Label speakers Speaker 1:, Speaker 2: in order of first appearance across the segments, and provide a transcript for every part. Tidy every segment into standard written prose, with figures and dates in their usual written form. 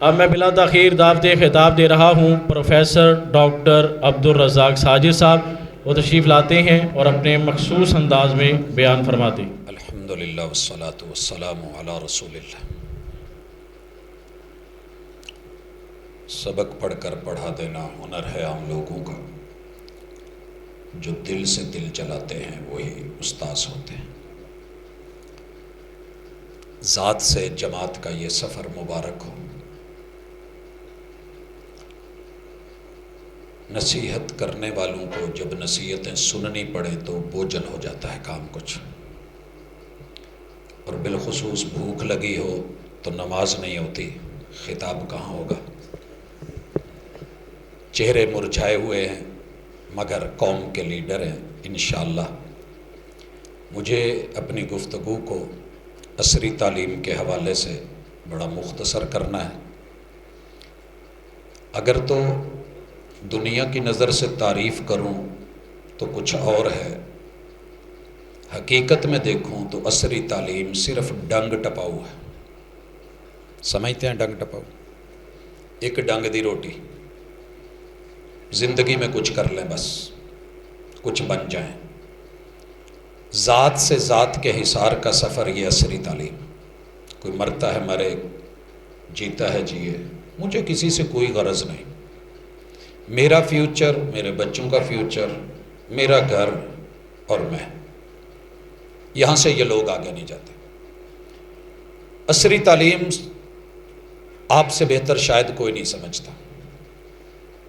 Speaker 1: اب میں بلا تاخیر دعوت خطاب دے رہا ہوں پروفیسر ڈاکٹر عبدالرزاق ساجد صاحب، وہ تشریف لاتے ہیں اور اپنے مخصوص انداز میں بیان فرماتے ہیں۔
Speaker 2: الحمدللہ والصلاة والسلام علی رسول اللہ۔ سبق پڑھ کر پڑھا دینا ہنر ہے عام لوگوں کا، جو دل سے دل چلاتے ہیں وہی استاذ ہوتے ہیں۔ ذات سے جماعت کا یہ سفر مبارک ہو۔ نصیحت کرنے والوں کو جب نصیحتیں سننی پڑیں تو بوجھل ہو جاتا ہے کام کچھ، اور بالخصوص بھوک لگی ہو تو نماز نہیں ہوتی، خطاب کہاں ہوگا۔ چہرے مرجھائے ہوئے ہیں مگر قوم کے لیڈر ہیں انشاءاللہ۔ مجھے اپنی گفتگو کو عصری تعلیم کے حوالے سے بڑا مختصر کرنا ہے۔ اگر تو دنیا کی نظر سے تعریف کروں تو کچھ اور ہے، حقیقت میں دیکھوں تو عصری تعلیم صرف ڈنگ ٹپاؤ ہے۔ سمجھتے ہیں ڈنگ ٹپاؤ؟ ایک ڈنگ دی روٹی، زندگی میں کچھ کر لیں بس، کچھ بن جائیں۔ ذات سے ذات کے حصار کا سفر یہ عصری تعلیم۔ کوئی مرتا ہے مرے، جیتا ہے جیے، مجھے کسی سے کوئی غرض نہیں۔ میرا فیوچر، میرے بچوں کا فیوچر، میرا گھر اور میں، یہاں سے یہ لوگ آگے نہیں جاتے۔ عصری تعلیم آپ سے بہتر شاید کوئی نہیں سمجھتا،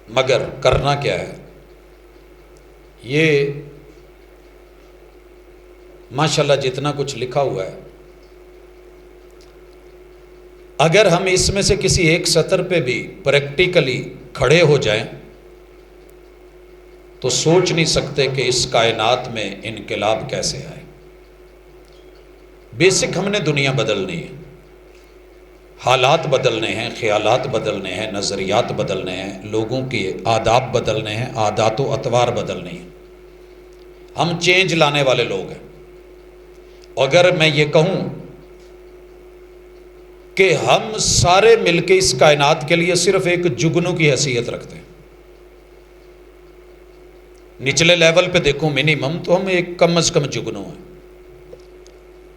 Speaker 2: مگر کرنا کیا ہے؟ یہ ماشاءاللہ جتنا کچھ لکھا ہوا ہے، اگر ہم اس میں سے کسی ایک سطر پہ بھی پریکٹیکلی کھڑے ہو جائیں تو سوچ نہیں سکتے کہ اس کائنات میں انقلاب کیسے آئے۔ بیسک ہم نے دنیا بدلنی ہے، حالات بدلنے ہیں، خیالات بدلنے ہیں، نظریات بدلنے ہیں، لوگوں کے آداب بدلنے ہیں، عادات و اطوار بدلنے ہیں۔ ہم چینج لانے والے لوگ ہیں۔ اگر میں یہ کہوں کہ ہم سارے مل کے اس کائنات کے لیے صرف ایک جگنو کی حیثیت رکھتے ہیں، نچلے لیول پہ دیکھوں منیمم تو ہم ایک کم از کم جگنو ہیں،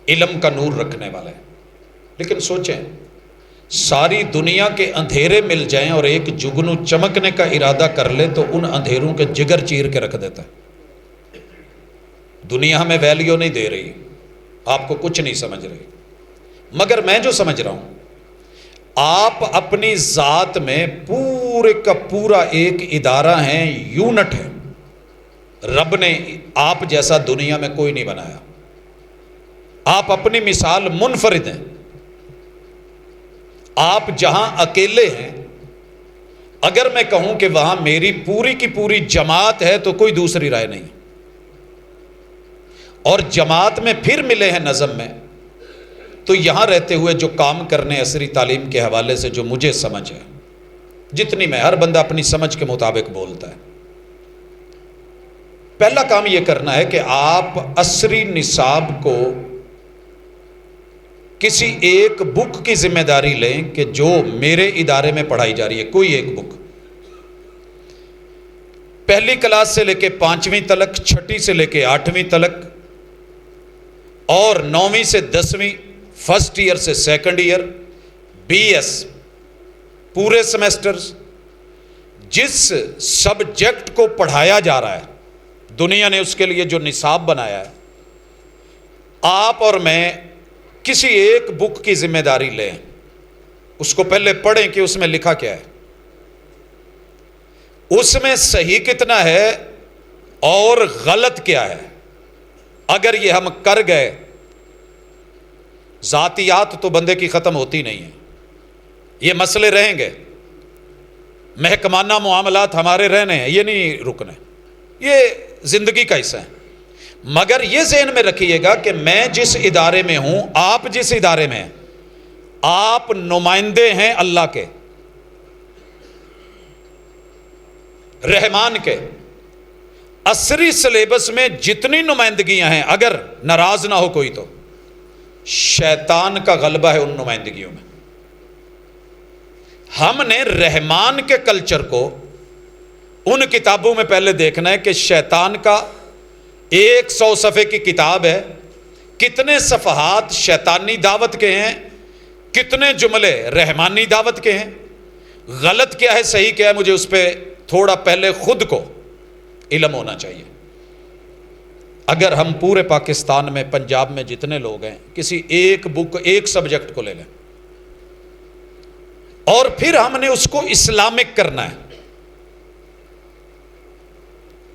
Speaker 2: علم کا نور رکھنے والے ہیں۔ لیکن سوچیں، ساری دنیا کے اندھیرے مل جائیں اور ایک جگنو چمکنے کا ارادہ کر لے تو ان اندھیروں کے جگر چیر کے رکھ دیتا ہے۔ دنیا ہمیں ویلیو نہیں دے رہی، آپ کو کچھ نہیں سمجھ رہی، مگر میں جو سمجھ رہا ہوں، آپ اپنی ذات میں پورے کا پورا ایک ادارہ ہیں، یونٹ ہے۔ رب نے آپ جیسا دنیا میں کوئی نہیں بنایا۔ آپ اپنی مثال منفرد ہیں۔ آپ جہاں اکیلے ہیں، اگر میں کہوں کہ وہاں میری پوری کی پوری جماعت ہے تو کوئی دوسری رائے نہیں، اور جماعت میں پھر ملے ہیں نظم میں، تو یہاں رہتے ہوئے جو کام کرنے عصری تعلیم کے حوالے سے جو مجھے سمجھ ہے، جتنی میں، ہر بندہ اپنی سمجھ کے مطابق بولتا ہے۔ پہلا کام یہ کرنا ہے کہ آپ عصری نصاب کو کسی ایک بک کی ذمہ داری لیں کہ جو میرے ادارے میں پڑھائی جا رہی ہے، کوئی ایک بک، پہلی کلاس سے لے کے 5ویں تلک، 6ٹھی سے لے کے 8ویں تلک، اور 9ویں سے 10ویں، فرسٹ ایئر سے سیکنڈ ایئر، بی ایس، پورے سمیسٹرز، جس سبجیکٹ کو پڑھایا جا رہا ہے، دنیا نے اس کے لیے جو نصاب بنایا ہے، آپ اور میں کسی ایک بک کی ذمہ داری لیں، اس کو پہلے پڑھیں کہ اس میں لکھا کیا ہے، اس میں صحیح کتنا ہے اور غلط کیا ہے۔ اگر یہ ہم کر گئے، ذاتیات تو بندے کی ختم ہوتی نہیں ہیں، یہ مسئلے رہیں گے، محکمانہ معاملات ہمارے رہنے ہیں، یہ نہیں رکنے، یہ زندگی کا حصہ ہے۔ مگر یہ ذہن میں رکھیے گا کہ میں جس ادارے میں ہوں، آپ جس ادارے میں ہیں، آپ نمائندے ہیں اللہ کے، رحمان کے۔ عصری سلیبس میں جتنی نمائندگیاں ہیں، اگر ناراض نہ ہو کوئی تو شیطان کا غلبہ ہے ان نمائندگیوں میں۔ ہم نے رحمان کے کلچر کو ان کتابوں میں پہلے دیکھنا ہے کہ شیطان کا 100 صفحے کی کتاب ہے، کتنے صفحات شیطانی دعوت کے ہیں، کتنے جملے رحمانی دعوت کے ہیں، غلط کیا ہے صحیح کیا ہے، مجھے اس پہ تھوڑا پہلے خود کو علم ہونا چاہیے۔ اگر ہم پورے پاکستان میں، پنجاب میں جتنے لوگ ہیں، کسی ایک بک، ایک سبجیکٹ کو لے لیں اور پھر ہم نے اس کو اسلامک کرنا ہے،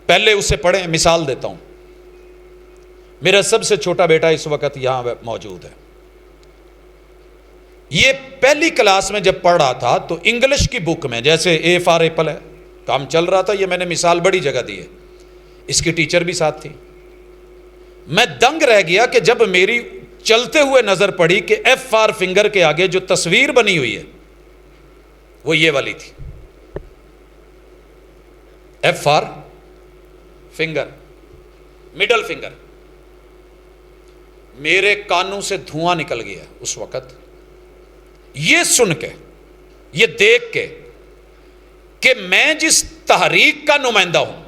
Speaker 2: پہلے اسے پڑھیں۔ مثال دیتا ہوں، میرا سب سے چھوٹا بیٹا اس وقت یہاں موجود ہے، یہ پہلی کلاس میں جب پڑھ رہا تھا تو انگلش کی بک میں، جیسے اے فار ایپل ہے، کام چل رہا تھا، یہ میں نے مثال بڑی جگہ دی ہے، اس کی ٹیچر بھی ساتھ تھی، میں دنگ رہ گیا کہ جب میری چلتے ہوئے نظر پڑی کہ ایف فار فنگر کے آگے جو تصویر بنی ہوئی ہے وہ یہ والی تھی، F for finger, middle finger. میرے کانوں سے دھواں نکل گیا اس وقت، یہ سن کے، یہ دیکھ کے کہ میں جس تحریک کا نمائندہ ہوں،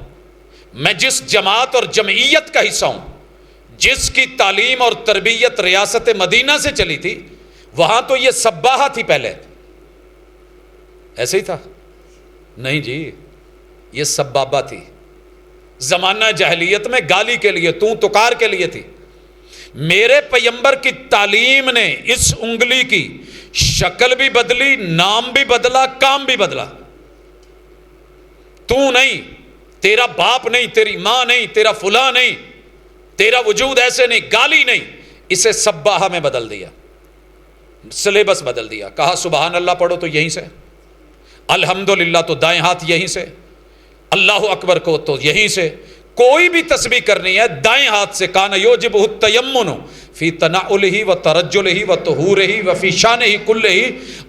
Speaker 2: میں جس جماعت اور جمعیت کا حصہ ہوں، جس کی تعلیم اور تربیت ریاست مدینہ سے چلی تھی، وہاں تو یہ سباہا تھی پہلے، ایسے ہی تھا؟ نہیں جی، یہ سبابہ تھی، زمانہ جاہلیت میں گالی کے لیے، تو تکار کے لیے تھی۔ میرے پیغمبر کی تعلیم نے اس انگلی کی شکل بھی بدلی، نام بھی بدلا، کام بھی بدلا۔ تو نہیں، تیرا باپ نہیں، تیری ماں نہیں، تیرا فلاں نہیں، تیرا وجود ایسے نہیں، گالی نہیں، اسے سباہا میں بدل دیا، سلیبس بدل دیا، کہا سبحان اللہ پڑھو تو یہیں سے، الحمدللہ تو دائیں ہاتھ یہیں سے، اللہ اکبر کو تو یہیں سے، کوئی بھی تسبیح کرنی ہے دائیں ہاتھ سے، کان یوجبہ التیمن فی تنعلہ و ترجلہ و طہورہ و فی شانہ کلہ۔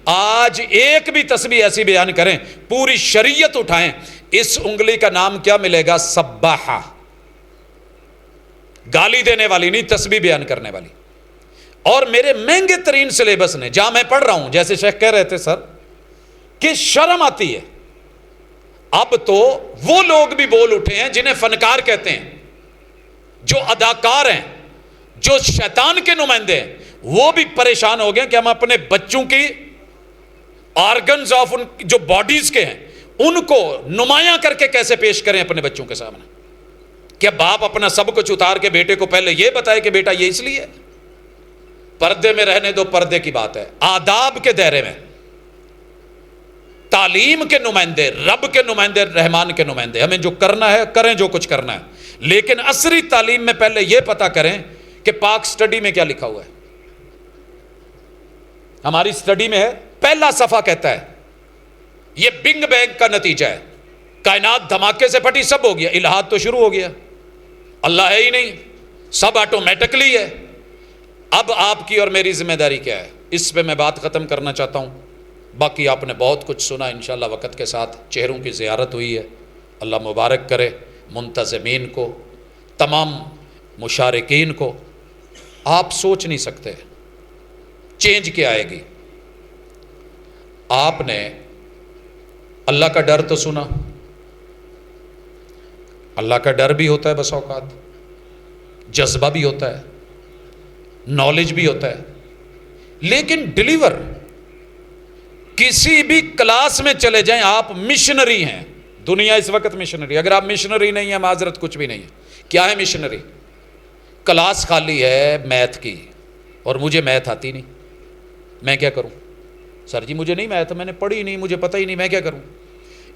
Speaker 2: آج ایک بھی تسبیح ایسی بیان کریں، پوری شریعت اٹھائیں، اس انگلی کا نام کیا ملے گا؟ سباحہ، گالی دینے والی نہیں، تسبیح بیان کرنے والی۔ اور میرے مہنگے ترین سلیبس نے، جہاں میں پڑھ رہا ہوں، جیسے شیخ کہہ رہے تھے سر کہ شرم آتی ہے، اب تو وہ لوگ بھی بول اٹھے ہیں جنہیں فنکار کہتے ہیں، جو اداکار ہیں، جو شیطان کے نمائندے ہیں، وہ بھی پریشان ہو گئے کہ ہم اپنے بچوں کی آرگنز آف ان جو باڈیز کے ہیں ان کو نمایاں کر کے کیسے پیش کریں اپنے بچوں کے سامنے۔ کہ باپ اپنا سب کچھ اتار کے بیٹے کو پہلے یہ بتائے کہ بیٹا یہ اس لیے، پردے میں رہنے دو، پردے کی بات ہے، آداب کے دائرے میں، تعلیم کے نمائندے، رب کے نمائندے، رحمان کے نمائندے، ہمیں جو کرنا ہے کریں، جو کچھ کرنا ہے، لیکن عصری تعلیم میں پہلے یہ پتا کریں کہ پاک سٹڈی میں کیا لکھا ہوا ہے۔ ہماری سٹڈی میں ہے، پہلا صفحہ کہتا ہے یہ بنگ بینگ کا نتیجہ ہے، کائنات دھماکے سے پھٹی، سب ہو گیا، الہاد تو شروع ہو گیا، اللہ ہے ہی نہیں، سب آٹومیٹکلی ہے۔ اب آپ کی اور میری ذمہ داری کیا ہے؟ اس پہ میں بات ختم کرنا چاہتا ہوں، باقی آپ نے بہت کچھ سنا، انشاءاللہ وقت کے ساتھ چہروں کی زیارت ہوئی ہے، اللہ مبارک کرے منتظمین کو، تمام مشارکین کو۔ آپ سوچ نہیں سکتے چینج کیا آئے گی۔ آپ نے اللہ کا ڈر تو سنا، اللہ کا ڈر بھی ہوتا ہے بس اوقات، جذبہ بھی ہوتا ہے، نالج بھی ہوتا ہے، لیکن ڈیلیور کسی بھی کلاس میں چلے جائیں، آپ مشنری ہیں۔ دنیا اس وقت مشنری، اگر آپ مشنری نہیں ہیں معذرت کچھ بھی نہیں ہے۔ کیا ہے مشنری؟ کلاس خالی ہے میتھ کی اور مجھے میتھ آتی نہیں، میں کیا کروں؟ سر جی مجھے نہیں میتھ، میں نے پڑھی نہیں، مجھے پتہ ہی نہیں، میں کیا کروں؟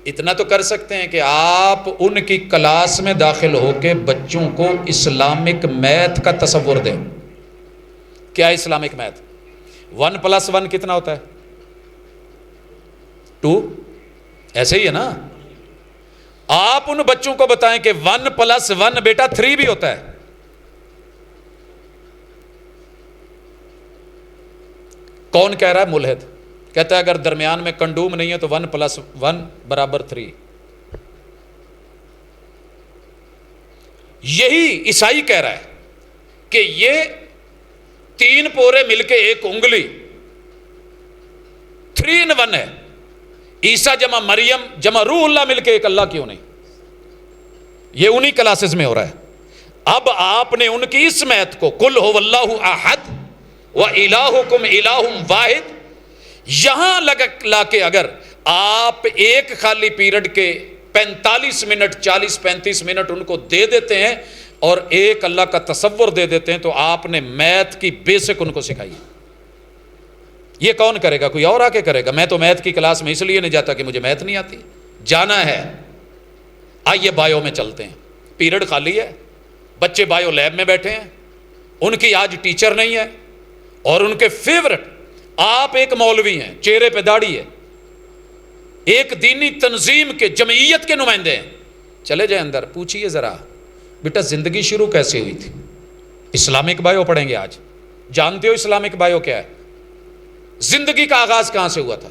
Speaker 2: اتنا تو کر سکتے ہیں کہ آپ ان کی کلاس میں داخل ہو کے بچوں کو اسلامک میتھ کا تصور دیں۔ کیا ہے اسلامک میتھ؟ 1+1 کتنا ہوتا ہے؟ 2، ایسے ہی ہے نا؟ آپ ان بچوں کو بتائیں کہ 1+1 بیٹا 3 بھی ہوتا ہے۔ کون کہہ رہا ہے؟ ملحد کہتا ہے اگر درمیان میں کنڈوم نہیں ہے تو 1+1 = 3۔ یہی عیسائی کہہ رہا ہے کہ یہ 3 پورے مل کے ایک انگلی 3 in 1 ہے، عیسیٰ جمع مریم جمع روح اللہ مل کے ایک اللہ کیوں نہیں؟ یہ انہی کلاسز میں ہو رہا ہے. اب آپ نے ان کی اس میت کو قل هو اللہ احد و الہکم الہ واحد یہاں لا کے اگر آپ ایک خالی پیریڈ کے 45 منٹ 40-35 منٹ ان کو دے دیتے ہیں اور ایک اللہ کا تصور دے دیتے ہیں تو آپ نے میتھ کی بیسک ان کو سکھائی. یہ کون کرے گا؟ کوئی اور آ کے کرے گا؟ میں تو میتھ کی کلاس میں اس لیے نہیں جاتا کہ مجھے میتھ نہیں آتی. جانا ہے. آئیے بایو میں چلتے ہیں. پیریڈ خالی ہے, بچے بایو لیب میں بیٹھے ہیں, ان کی آج ٹیچر نہیں ہے اور ان کے فیورٹ آپ ایک مولوی ہیں, چہرے پہ داڑھی ہے, ایک دینی تنظیم کے جمعیت کے نمائندے ہیں. چلے جائیں اندر, پوچھئے ذرا بیٹا زندگی شروع کیسے ہوئی تھی؟ اسلامک بایو پڑھیں گے آج. جانتے ہو اسلامک بایو کیا ہے؟ زندگی کا آغاز کہاں سے ہوا تھا؟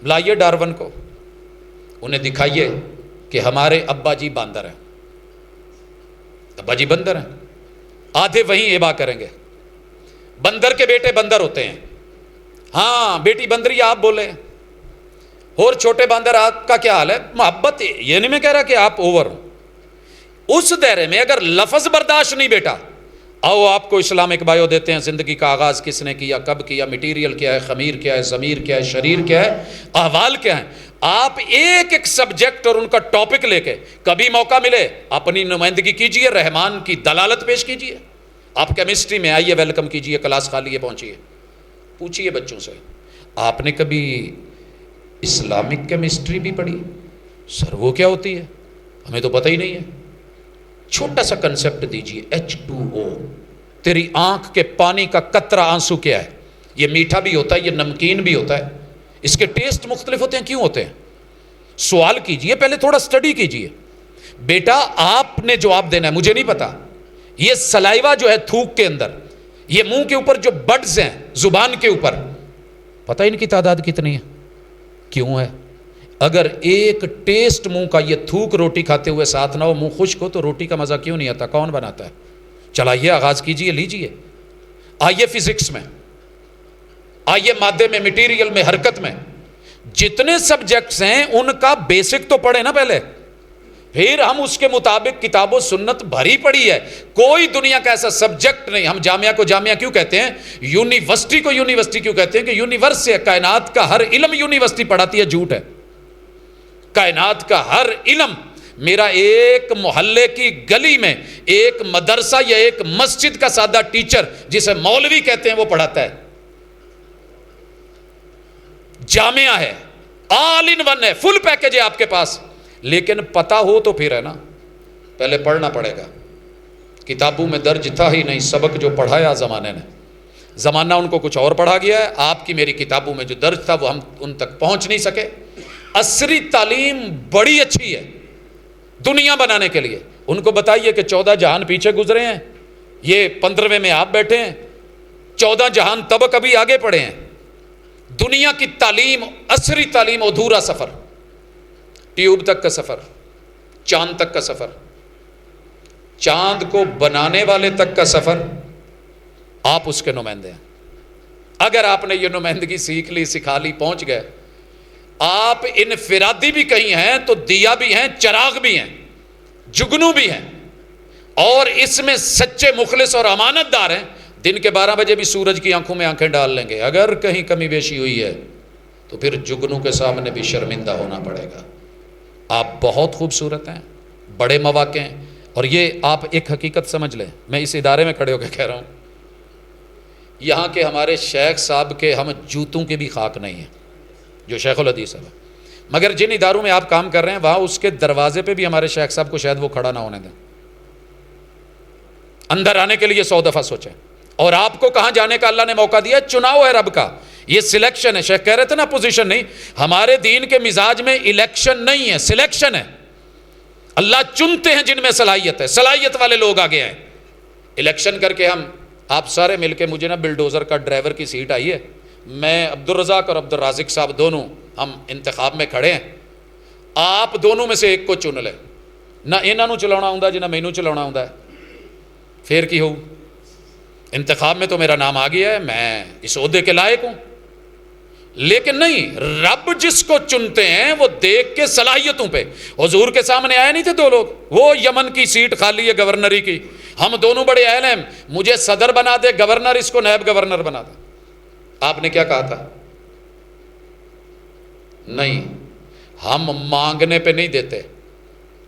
Speaker 2: لائیے ڈارون کو, انہیں دکھائیے کہ ہمارے ابا جی باندر ہیں, ابا جی بندر ہیں, آدھے وہیں ابا کریں گے. بندر کے بیٹے بندر ہوتے ہیں, ہاں بیٹی بندری آپ بولے, اور چھوٹے باندر آپ کا کیا حال ہے؟ محبت. یہ نہیں میں کہہ رہا کہ آپ اوور ہوں, اس دائرے میں اگر لفظ برداشت نہیں بیٹا, آؤ آپ کو اسلامک بایو دیتے ہیں. زندگی کا آغاز کس نے کیا, کب کیا, میٹیریل کیا ہے, خمیر کیا ہے, ضمیر کیا ہے, شریر کیا ہے, احوال کیا ہیں. آپ ایک ایک سبجیکٹ اور ان کا ٹاپک لے کے کبھی موقع ملے اپنی نمائندگی کیجئے, رحمان کی دلالت پیش کیجئے. آپ کیمسٹری میں آئیے, ویلکم کیجئے, کلاس خالی ہے, پہنچیے. پوچھئے بچوں سے, آپ نے کبھی اسلامک کیمسٹری بھی پڑھی؟ سر وہ کیا ہوتی ہے؟ ہمیں تو پتہ ہی نہیں ہے. چھوٹا سا کنسپٹ دیجئے, H2O. تیری آنکھ کے پانی کا قطرہ آنسو کیا ہے؟ یہ میٹھا بھی ہوتا ہے, یہ نمکین بھی ہوتا ہے, اس کے ٹیسٹ مختلف ہوتے ہیں. کیوں ہوتے ہیں؟ سوال کیجئے, پہلے تھوڑا سٹڈی کیجئے. بیٹا آپ نے جواب دینا ہے, مجھے نہیں پتا. یہ سلائیوا جو ہے تھوک کے اندر, یہ منہ کے اوپر جو بڈز ہیں زبان کے اوپر, پتہ ان کی تعداد کتنی ہے, کیوں ہے؟ اگر ایک ٹیسٹ منہ کا یہ تھوک روٹی کھاتے ہوئے ساتھ نہ ہو, منہ خشک ہو, تو روٹی کا مزہ کیوں نہیں آتا؟ کون بناتا ہے؟ چلائیے آغاز کیجئے, لیجئے. آئیے فزکس میں, آئیے مادے میں, میٹیریل میں, حرکت میں, جتنے سبجیکٹس ہیں ان کا بیسک تو پڑھے نا پہلے, پھر ہم اس کے مطابق کتاب و سنت بھری پڑی ہے. کوئی دنیا کا ایسا سبجیکٹ نہیں. ہم جامعہ کو جامعہ کیوں کہتے ہیں, یونیورسٹی کو یونیورسٹی کیوں کہتے ہیں؟ کہ یونیورس سے کائنات کا ہر علم یونیورسٹی پڑھاتی ہے. جھوٹ ہے. کائنات کا ہر علم میرا ایک محلے کی گلی میں ایک مدرسہ یا ایک مسجد کا سادہ ٹیچر جسے مولوی کہتے ہیں وہ پڑھاتا ہے. جامعہ ہے, آل ان ون ہے, فل پیکج ہے آپ کے پاس. لیکن پتہ ہو تو پھر ہے نا, پہلے پڑھنا پڑے گا. کتابوں میں درج تھا ہی نہیں سبق جو پڑھایا زمانے نے. زمانہ ان کو کچھ اور پڑھا گیا ہے. آپ کی میری کتابوں میں جو درج تھا وہ ہم ان تک پہنچ نہیں سکے. عصری تعلیم بڑی اچھی ہے دنیا بنانے کے لیے. ان کو بتائیے کہ 14 جہان پیچھے گزرے ہیں, یہ 15ویں میں آپ بیٹھے ہیں. 14 جہان تب کبھی آگے پڑے ہیں. دنیا کی تعلیم, عصری تعلیم, ادھورا سفر, ٹیوب تک کا سفر, چاند تک کا سفر, چاند کو بنانے والے تک کا سفر, آپ اس کے نمائندے ہیں. اگر آپ نے یہ نمائندگی سیکھ لی, سکھا لی, پہنچ گئے, آپ انفرادی بھی کہیں ہیں تو دیا بھی ہیں, چراغ بھی ہیں, جگنو بھی ہیں, اور اس میں سچے مخلص اور امانت دار ہیں. دن کے 12 بجے بھی سورج کی آنکھوں میں آنکھیں ڈال لیں گے. اگر کہیں کمی بیشی ہوئی ہے تو پھر جگنو کے سامنے بھی شرمندہ ہونا پڑے گا. آپ بہت خوبصورت ہیں, بڑے مواقع ہیں. اور یہ آپ ایک حقیقت سمجھ لیں, میں اس ادارے میں کھڑے ہو کے کہہ رہا ہوں, یہاں کے ہمارے شیخ صاحب کے ہم جوتوں کے بھی خاک نہیں ہیں, جو شیخ الحدیث ہے. مگر جن اداروں میں آپ کام کر رہے ہیں وہاں اس کے دروازے پہ بھی ہمارے شیخ صاحب کو شاید وہ کھڑا نہ ہونے دیں. اندر آنے کے لیے 100 دفعہ سوچیں. اور آپ کو کہاں جانے کا اللہ نے موقع دیا, چناؤ ہے رب کا, یہ سلیکشن ہے. شیخ کہہ رہے تھے نا پوزیشن نہیں, ہمارے دین کے مزاج میں الیکشن نہیں ہے, سلیکشن ہے. اللہ چنتے ہیں جن میں صلاحیت ہے, صلاحیت والے لوگ آگے آئے. الیکشن کر کے ہم آپ سارے مل کے, مجھے نا بلڈوزر کا ڈرائیور کی سیٹ آئی ہے, میں عبدالرزاق اور عبدالرازق صاحب دونوں ہم انتخاب میں کھڑے ہیں. آپ دونوں میں سے ایک کو چن لیں. نہ انہاں نوں چلاਉਣਾ ਆਉਂਦਾ جنہ مینوں چلاਉਣਾ ਆਉਂਦਾ ہے, پھر کی ہو. انتخاب میں تو میرا نام آ گیا ہے, میں اس عہدے کے لائق ہوں. لیکن نہیں، رب جس کو چنتے ہیں وہ دیکھ کے صلاحیتوں پہ. حضور کے سامنے آئے نہیں تھے دو لوگ، وہ یمن کی سیٹ خالی ہے گورنری کی، ہم دونوں بڑے اہل ہیں، مجھے صدر بنا دے گورنر، اس کو نائب گورنر بنا دے. آپ نے کیا کہا تھا؟ نہیں، ہم مانگنے پہ نہیں دیتے،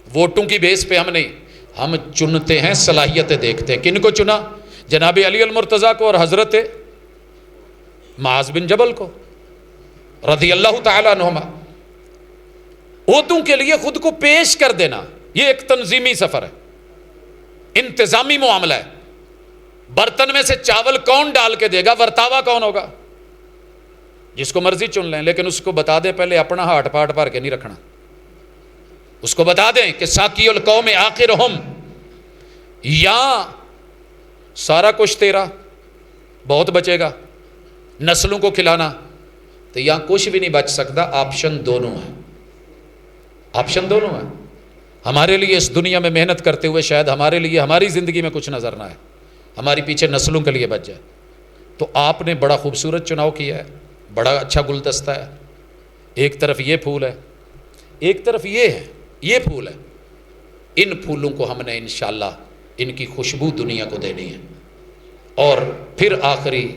Speaker 2: ووٹوں کی بیس پہ ہم نہیں، ہم چنتے ہیں، صلاحیتیں دیکھتے ہیں. کن کو چنا؟ جناب علی المرتضیٰ کو اور حضرت معاذ بن جبل کو رضی اللہ تعالیٰ عنہما. عہدوں کے لیے خود کو پیش کر دینا، یہ ایک تنظیمی سفر ہے، انتظامی معاملہ ہے. برتن میں سے چاول کون ڈال کے دے گا، ورتاوا کون ہوگا؟ جس کو مرضی چن لیں، لیکن اس کو بتا دیں پہلے اپنا ہاتھ پاٹ پار کے نہیں رکھنا. اس کو بتا دیں کہ ساقی القوم آخرہم، یا سارا کچھ تیرا، بہت بچے گا، نسلوں کو کھلانا، تو یہاں کچھ بھی نہیں بچ سکتا. آپشن دونوں ہیں، آپشن دونوں ہیں. ہمارے لیے اس دنیا میں محنت کرتے ہوئے شاید ہمارے لیے ہماری زندگی میں کچھ نظر نہ آئے، ہماری پیچھے نسلوں کے لیے بچ جائے. تو آپ نے بڑا خوبصورت چناؤ کیا ہے، بڑا اچھا گلدستہ ہے. ایک طرف یہ پھول ہے، ایک طرف یہ ہے، یہ پھول ہے. ان پھولوں کو ہم نے انشاءاللہ ان کی خوشبو دنیا کو دینی ہے. اور پھر آخری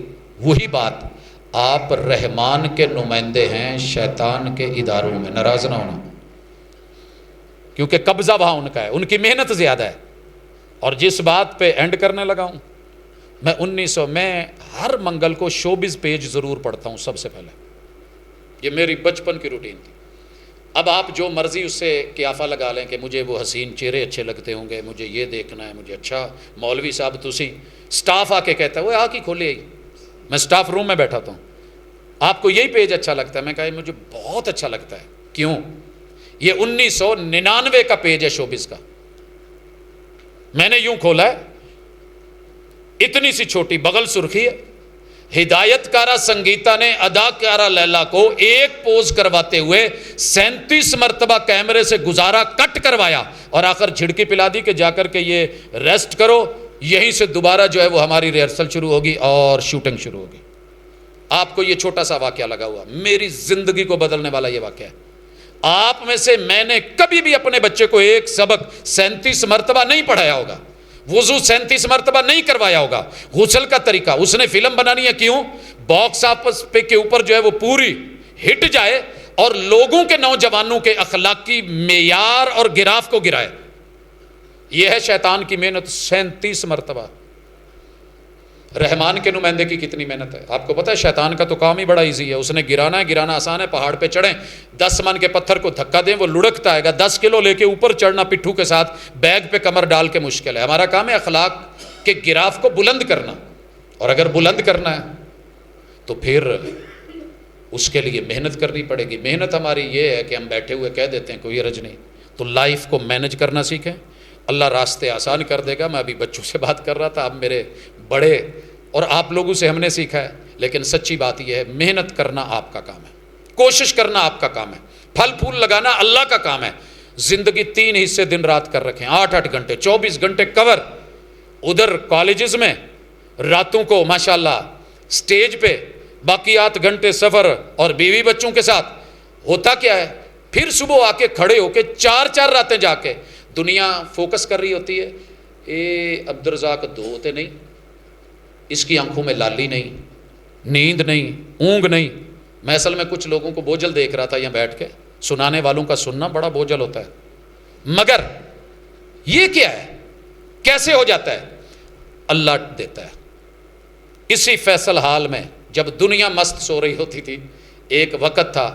Speaker 2: وہی بات، آپ رحمان کے نمائندے ہیں شیطان کے اداروں میں، ناراض نہ ہونا، کیونکہ قبضہ وہاں ان کا ہے، ان کی محنت زیادہ ہے. اور جس بات پہ اینڈ کرنے لگا ہوں، میں ہر منگل کو شوبز پیج ضرور پڑھتا ہوں سب سے پہلے، یہ میری بچپن کی روٹین تھی. اب آپ جو مرضی اس سے قیافہ لگا لیں کہ مجھے وہ حسین چہرے اچھے لگتے ہوں گے، مجھے یہ دیکھنا ہے، مجھے اچھا مولوی صاحب تسی سٹاف آ کے کہتا ہے وہ آ کے کھولے، میں سٹاف روم میں بیٹھا ہوں، آپ کو یہی پیج اچھا لگتا ہے؟ میں کہا مجھے بہت اچھا لگتا ہے. کیوں؟ یہ 1999 کا پیج ہے شوبز کا. میں نے یوں کھولا ہے، اتنی سی چھوٹی بغل سرخی ہے، ہدایت کارہ سنگیتا نے اداکارہ لیلا کو ایک پوز کرواتے ہوئے 37 مرتبہ کیمرے سے گزارا، کٹ کروایا، اور آخر جھڑکی پلا دی کہ جا کر کے یہ ریسٹ کرو، یہیں سے دوبارہ جو ہے وہ ہماری ریہرسل شروع ہوگی اور شوٹنگ شروع ہوگی. آپ کو یہ چھوٹا سا واقعہ لگا ہوا، میری زندگی کو بدلنے والا یہ واقعہ ہے. آپ میں سے میں نے کبھی بھی اپنے بچے کو ایک سبق 37 مرتبہ نہیں پڑھایا ہوگا، وضو 37 مرتبہ نہیں کروایا ہوگا. غسل کا طریقہ اس نے فلم بنانی ہے، کیوں؟ باکس آفس پہ کے اوپر جو ہے وہ پوری ہٹ جائے اور لوگوں کے، نوجوانوں کے اخلاقی معیار اور گراف کو گرائے. یہ ہے شیطان کی محنت 37 مرتبہ. رحمان کے نمائندے کی کتنی محنت ہے آپ کو پتہ ہے؟ شیطان کا تو کام ہی بڑا ایزی ہے، اس نے گرانا ہے، گرانا آسان ہے. پہاڑ پہ چڑھیں، 10 من کے پتھر کو دھکا دیں، وہ لڑکتا آئے گا. 10 کلو لے کے اوپر چڑھنا پٹھو کے ساتھ، بیگ پہ کمر ڈال کے مشکل ہے. ہمارا کام ہے اخلاق کے گراف کو بلند کرنا، اور اگر بلند کرنا ہے تو پھر اس کے لیے محنت کرنی پڑے گی. محنت ہماری یہ ہے کہ ہم بیٹھے ہوئے کہہ دیتے ہیں کوئی عرض نہیں. تو لائف کو مینج کرنا سیکھیں، اللہ راستے آسان کر دے گا. میں ابھی بچوں سے بات کر رہا تھا، اب میرے بڑے اور آپ لوگوں سے ہم نے سیکھا ہے. لیکن سچی بات یہ ہے، محنت کرنا آپ کا کام ہے، کوشش کرنا آپ کا کام ہے، پھل پھول لگانا اللہ کا کام ہے. زندگی 3 حصے دن رات کر رکھیں، 8-8 گھنٹے، 24 گھنٹے کور. ادھر کالجز میں راتوں کو ماشاءاللہ سٹیج پہ، باقی 8 گھنٹے سفر اور بیوی بچوں کے ساتھ. ہوتا کیا ہے؟ پھر صبح آ کے کھڑے ہو کے 4 راتیں جا کے دنیا فوکس کر رہی ہوتی ہے. عبدالرزاق دھوتے نہیں، اس کی آنکھوں میں لالی نہیں، نیند نہیں، اونگ نہیں. میں اصل میں کچھ لوگوں کو بوجھل دیکھ رہا تھا یہاں بیٹھ کے، سنانے والوں کا سننا بڑا بوجھل ہوتا ہے. مگر یہ کیا ہے؟ کیسے ہو جاتا ہے؟ اللہ دیتا ہے. اسی فیصل حال میں جب دنیا مست سو رہی ہوتی تھی، ایک وقت تھا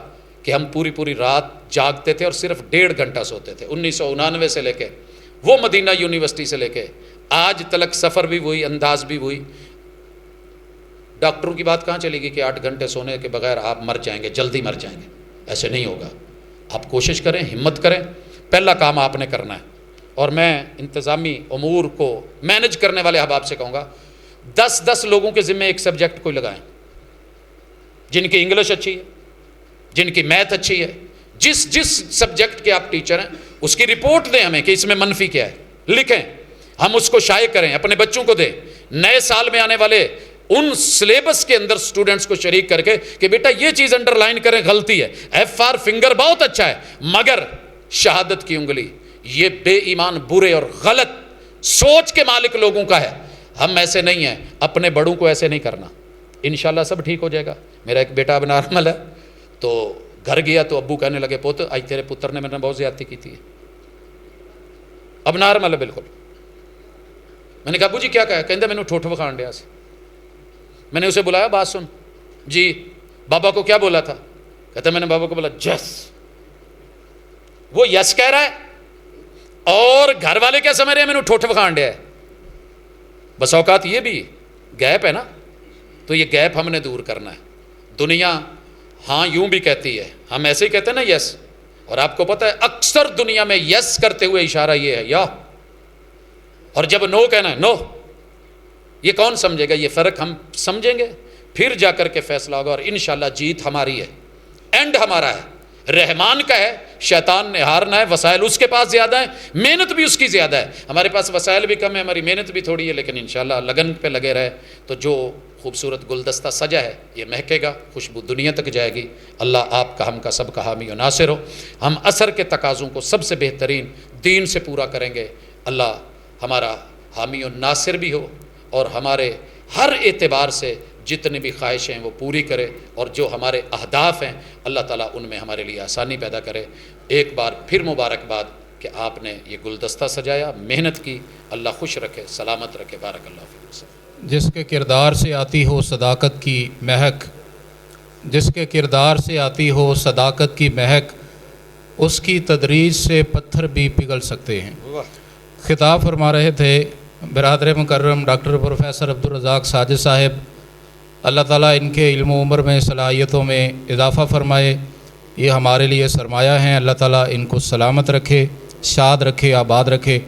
Speaker 2: کہ ہم پوری رات جاگتے تھے اور صرف 1.5 گھنٹہ سوتے تھے. 1999 سے لے کے وہ مدینہ یونیورسٹی سے لے کے آج تلک سفر بھی وہی، انداز بھی وہی. ڈاکٹروں کی بات کہاں چلے گی کہ 8 گھنٹے سونے کے بغیر آپ مر جائیں گے، جلدی مر جائیں گے. ایسے نہیں ہوگا. آپ کوشش کریں، ہمت کریں. پہلا کام آپ نے کرنا ہے. اور میں انتظامی امور کو مینج کرنے والے احباب سے کہوں گا، 10 لوگوں کے ذمہ ایک سبجیکٹ کوئی لگائیں، جن کی انگلش اچھی ہے، جن کی میتھ اچھی ہے. جس سبجیکٹ کے آپ ٹیچر ہیں اس کی رپورٹ دیں ہمیں کہ اس میں منفی کیا ہے، لکھیں، ہم اس کو شائع کریں، اپنے بچوں کو دیں. نئے سال میں آنے والے ان سلیبس کے اندر سٹوڈنٹس کو شریک کر کے کہ بیٹا یہ چیز انڈر لائن کریں، غلطی ہے، ایف آر فنگر بہت اچھا ہے، مگر شہادت کی انگلی یہ بے ایمان برے اور غلط سوچ کے مالک لوگوں کا ہے. ہم ایسے نہیں ہیں، اپنے بڑوں کو ایسے نہیں کرنا. انشاءاللہ سب ٹھیک ہو جائے گا. میرا ایک بیٹا اب نارمل ہے، تو گھر گیا تو ابو کہنے لگے پوت آج تیرے پتر نے میرے بہت زیادتی کی تھی. اب نارمل ہے بالکل. میں نے کہا ابو جی کیا کہا؟ کہندے میں نے ٹھوٹھ وکھان ڈیا سے. میں نے اسے بلایا، بات سن جی بابا کو کیا بولا تھا؟ کہتا میں نے بابا کو بولا یس. وہ یس کہہ رہا ہے اور گھر والے کیا سمجھ رہے ہیں؟ میں نے ٹھوٹھ وکھان ڈیا ہے. بس اوقات یہ بھی گیپ ہے نا، تو یہ گیپ ہم نے دور کرنا ہے. دنیا ہاں یوں بھی کہتی ہے، ہم ایسے ہی کہتے ہیں نا یس، اور آپ کو پتہ ہے اکثر دنیا میں یس کرتے ہوئے اشارہ یہ ہے یا، اور جب نو کہنا ہے نو. یہ کون سمجھے گا؟ یہ فرق ہم سمجھیں گے پھر جا کر کے فیصلہ ہوگا، اور انشاءاللہ جیت ہماری ہے، اینڈ ہمارا ہے، رحمان کا ہے. شیطان نے ہارنا ہے، وسائل اس کے پاس زیادہ ہیں، محنت بھی اس کی زیادہ ہے. ہمارے پاس وسائل بھی کم ہے، ہماری محنت بھی تھوڑی ہے، لیکن انشاءاللہ لگن پہ لگے رہے تو جو خوبصورت گلدستہ سجا ہے یہ مہکے گا، خوشبو دنیا تک جائے گی. اللہ آپ کا ہم کا سب کا حامی و ناصر ہو. ہم عصر کے تقاضوں کو سب سے بہترین دین سے پورا کریں گے. اللہ ہمارا حامی و ناصر بھی ہو، اور ہمارے ہر اعتبار سے جتنی بھی خواہشیں ہیں وہ پوری کرے، اور جو ہمارے اہداف ہیں اللہ تعالیٰ ان میں ہمارے لیے آسانی پیدا کرے. ایک بار پھر مبارکباد کہ آپ نے یہ گلدستہ سجایا، محنت کی. اللہ خوش رکھے، سلامت رکھے. بارک اللہ فیکم.
Speaker 3: جس کے کردار سے آتی ہو صداقت کی مہک، جس کے کردار سے آتی ہو صداقت کی مہک، اس کی تدریج سے پتھر بھی پگھل سکتے ہیں. خطاب فرما رہے تھے برادر مکرم ڈاکٹر پروفیسر عبدالرزاق ساجد صاحب. اللہ تعالیٰ ان کے علم و عمر میں، صلاحیتوں میں اضافہ فرمائے. یہ ہمارے لیے سرمایہ ہیں. اللہ تعالیٰ ان کو سلامت رکھے، شاد رکھے، آباد رکھے.